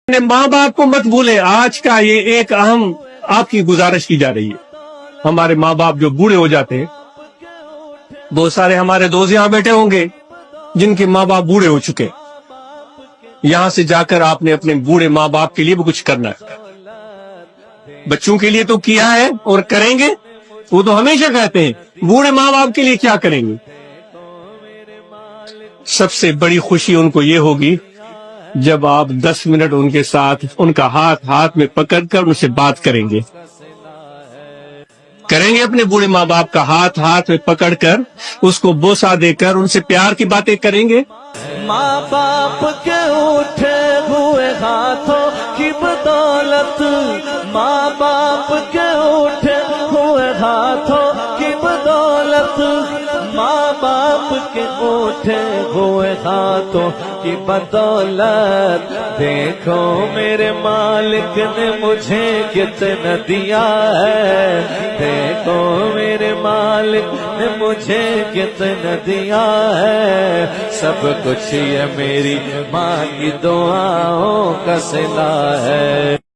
اپنے ماں باپ کو مت بھولے. آج کا یہ ایک اہم آپ کی گزارش کی جا رہی ہے. ہمارے ماں باپ جو بوڑھے ہو جاتے ہیں، بہت سارے ہمارے دوست یہاں بیٹھے ہوں گے جن کے ماں باپ بوڑھے ہو چکے. یہاں سے جا کر آپ نے اپنے بوڑھے ماں باپ کے لیے بھی کچھ کرنا ہے. بچوں کے لیے تو کیا ہے اور کریں گے، وہ تو ہمیشہ کہتے ہیں. بوڑھے ماں باپ کے لیے کیا کریں گے؟ سب سے بڑی خوشی ان کو یہ ہوگی جب آپ 10 منٹ ان کے ساتھ ان کا ہاتھ میں پکڑ کر ان سے بات کریں گے. اپنے بوڑھے ماں باپ کا ہاتھ میں پکڑ کر اس کو بوسہ دے کر ان سے پیار کی باتیں کریں گے. ماں باپ کے اٹھے ہوئے ہاتھوں کی بدولت، ماں باپ کے اٹھے ہوئے ہاتھوں کی بدولت، ماں باپ کے اٹھے ہوئے ہاتھوں کی بدولت. دیکھو میرے مالک نے مجھے کتنا دیا ہے، دیکھو میرے مالک نے مجھے کتنا دیا ہے. سب کچھ یہ میری ماں کی دعاؤں کا صلہ ہے.